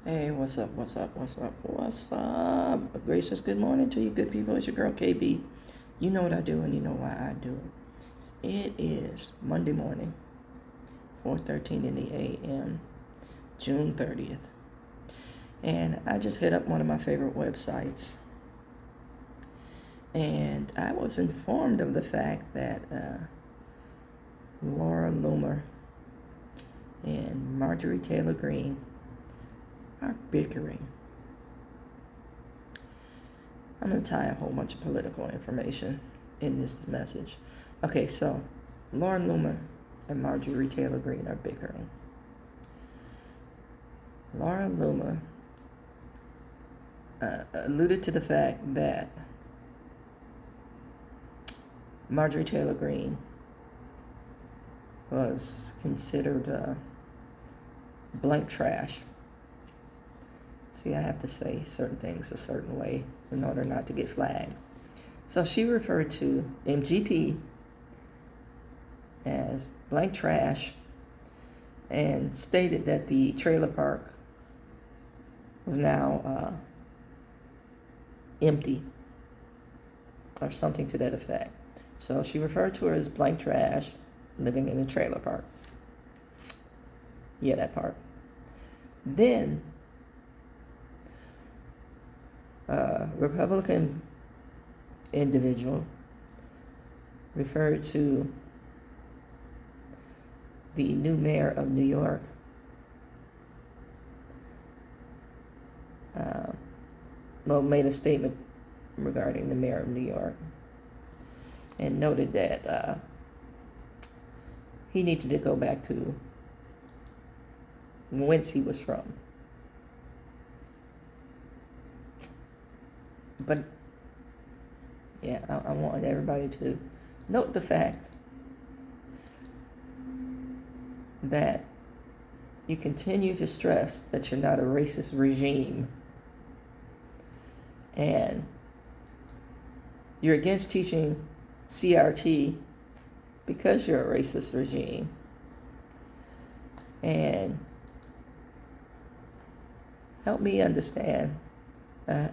Hey, what's up? What's up? What's up? What's up? Gracious good morning to you, good people. It's your girl KB. You know what I do, and you know why I do it. It is Monday morning, 4:13 in the a.m., June 30th, and I just hit up one of my favorite websites, and I was informed of the fact that Laura Loomer and Marjorie Taylor Greene are bickering. I'm going to tie a whole bunch of political information in this message. Okay, so Laura Loomer and Marjorie Taylor Greene are bickering. Laura Loomer alluded to the fact that Marjorie Taylor Greene was considered blank trash. See, I have to say certain things a certain way in order not to get flagged. So she referred to MGT as blank trash and stated that the trailer park was now empty or something to that effect. So she referred to her as blank trash living in a trailer park. Yeah, that part. Then Republican individual referred to the new mayor of New York, made a statement regarding the mayor of New York and noted that he needed to go back to whence he was from. But yeah, I want everybody to note the fact that you continue to stress that you're not a racist regime and you're against teaching CRT because you're a racist regime. And help me understand,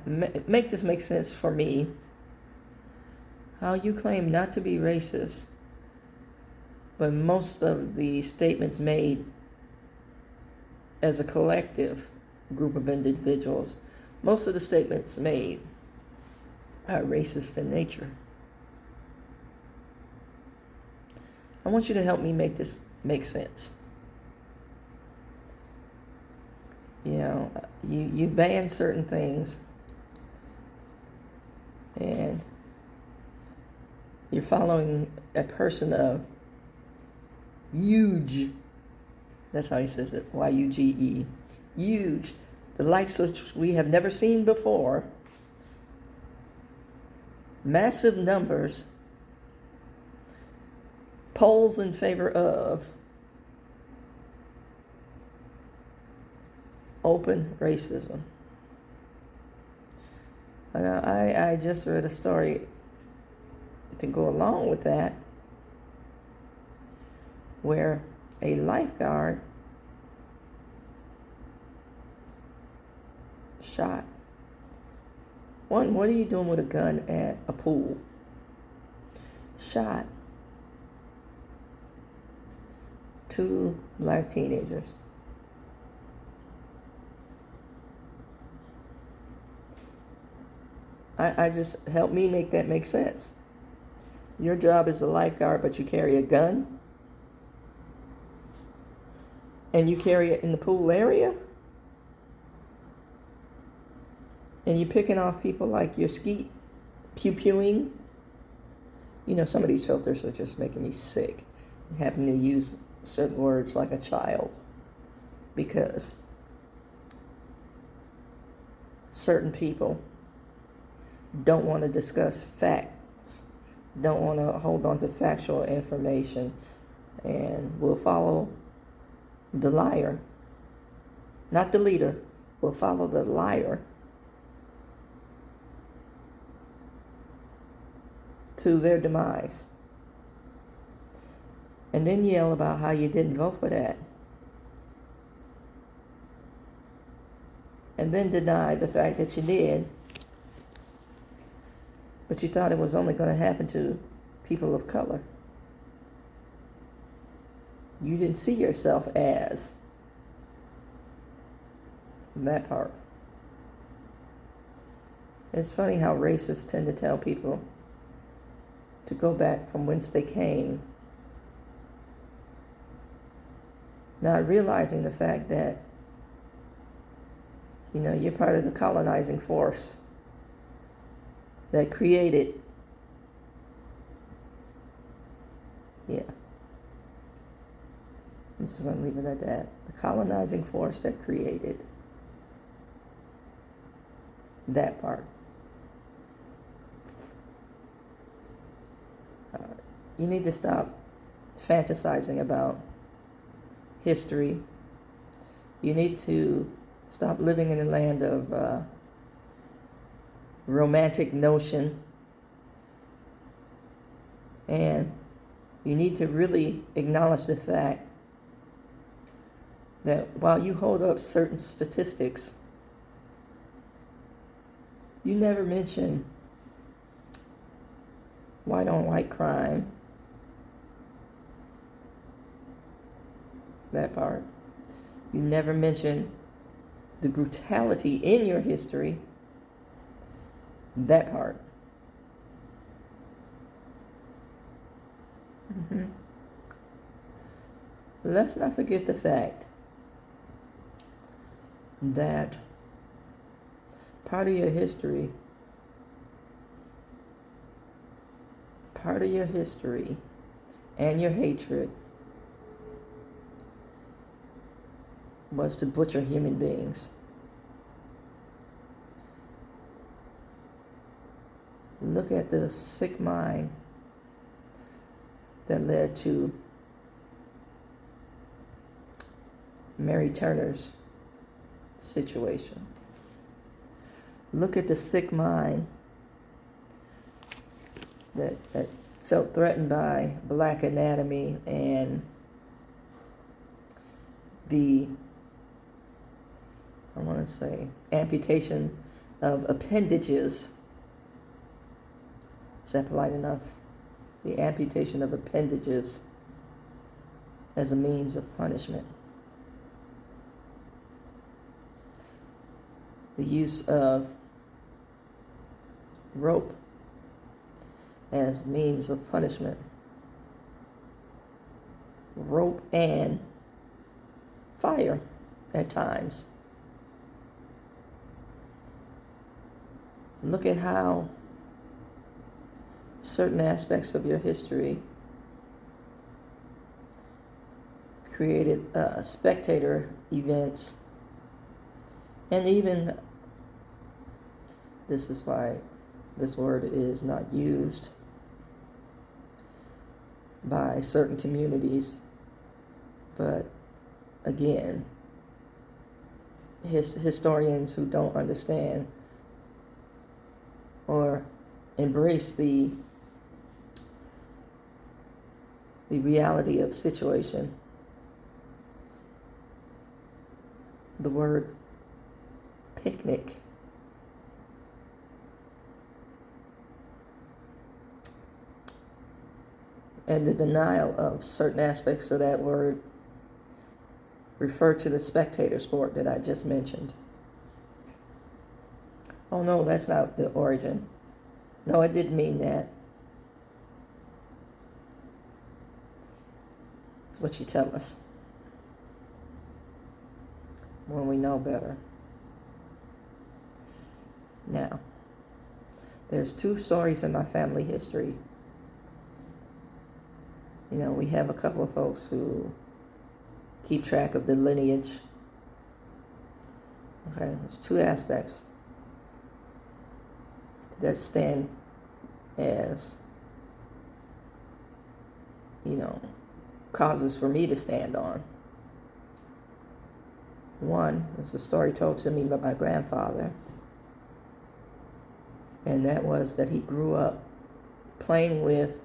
make this make sense for me, how you claim not to be racist, but most of the statements made as a collective group of individuals, most of the statements made are racist in nature. I want you to help me make this make sense. You know, you ban certain things and you're following a person of huge, that's how he says it, Y-U-G-E, huge, the likes which we have never seen before, massive numbers, polls in favor of open racism. And I just read a story to go along with that where a lifeguard shot. One, what are you doing with a gun at a pool? Shot 2 black teenagers. I just, help me make that make sense. Your job is a lifeguard, but you carry a gun? And you carry it in the pool area? And you're picking off people like your skeet, pew-pewing? You know, some of these filters are just making me sick. Having to use certain words like a child. Because certain people don't want to discuss facts, don't want to hold on to factual information, and will follow the liar, not the leader, will follow the liar to their demise. And then yell about how you didn't vote for that. and then deny the fact that you did, but you thought it was only going to happen to people of color. You didn't see yourself as that part. It's funny how racists tend to tell people to go back from whence they came, not realizing the fact that, you're part of the colonizing force that created, I'm just going to leave it at that. The colonizing force that created that part. You need to stop fantasizing about history. You need to stop living in a land of romantic notion. And you need to really acknowledge the fact that while you hold up certain statistics, you never mention white on white crime. That part. You never mention the brutality in your history. That part. Let's not forget the fact that part of your history and your hatred was to butcher human beings. Look at the sick mind that led to Mary Turner's situation. Look at the sick mind that felt threatened by black anatomy and the, amputation of appendages. Is that polite enough? The amputation of appendages as a means of punishment. The use of rope as means of punishment. Rope and fire at times. Look at how certain aspects of your history created spectator events, and even, this is why this word is not used by certain communities, but again, historians who don't understand or embrace the reality of situation. The word picnic and the denial of certain aspects of that word refer to the spectator sport that I just mentioned. Oh no, that's not the origin. No, it didn't mean that. It's what you tell us when we know better. Now, there's 2 stories in my family history. We have a couple of folks who keep track of the lineage. Okay, there's 2 aspects that stand as, causes for me to stand on. One is a story told to me by my grandfather, and that was that he grew up playing with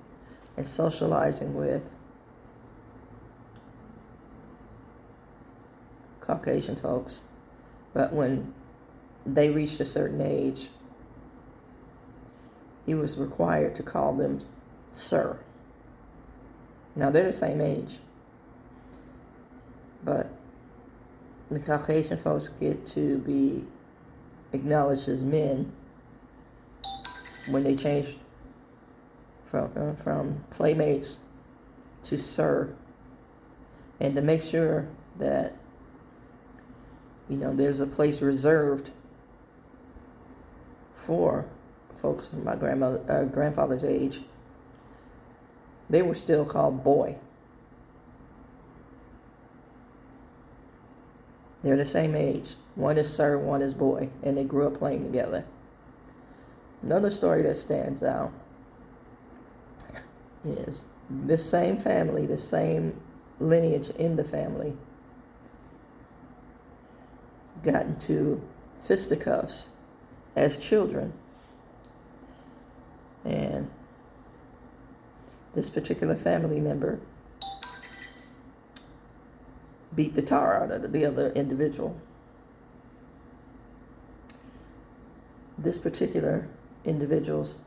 and socializing with Caucasian folks. But when they reached a certain age, he was required to call them sir. Now they're the same age, but the Caucasian folks get to be acknowledged as men when they change from playmates to sir, and to make sure that there's a place reserved for folks my grandfather's age. They were still called boy. They're the same age. One is sir, one is boy, and they grew up playing together. Another story that stands out is this same family, the same lineage in the family, got into fisticuffs as children. And this particular family member beat the tar out of the other individual. This particular individual's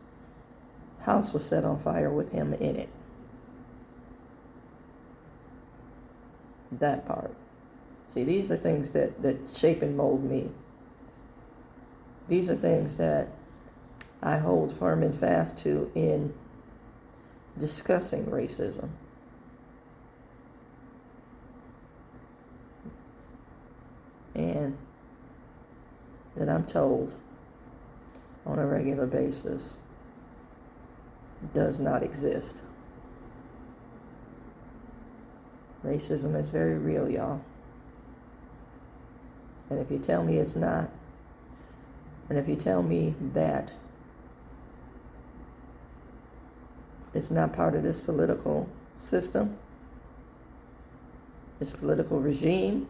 house was set on fire with him in it. That part. See, these are things that shape and mold me. These are things that I hold firm and fast to in discussing racism. And that I'm told on a regular basis does not exist. Racism is very real, y'all. And if you tell me it's not, and if you tell me that it's not part of this political system, this political regime,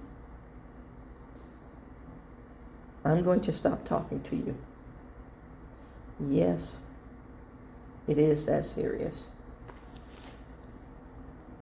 I'm going to stop talking to you. Yes, it is that serious.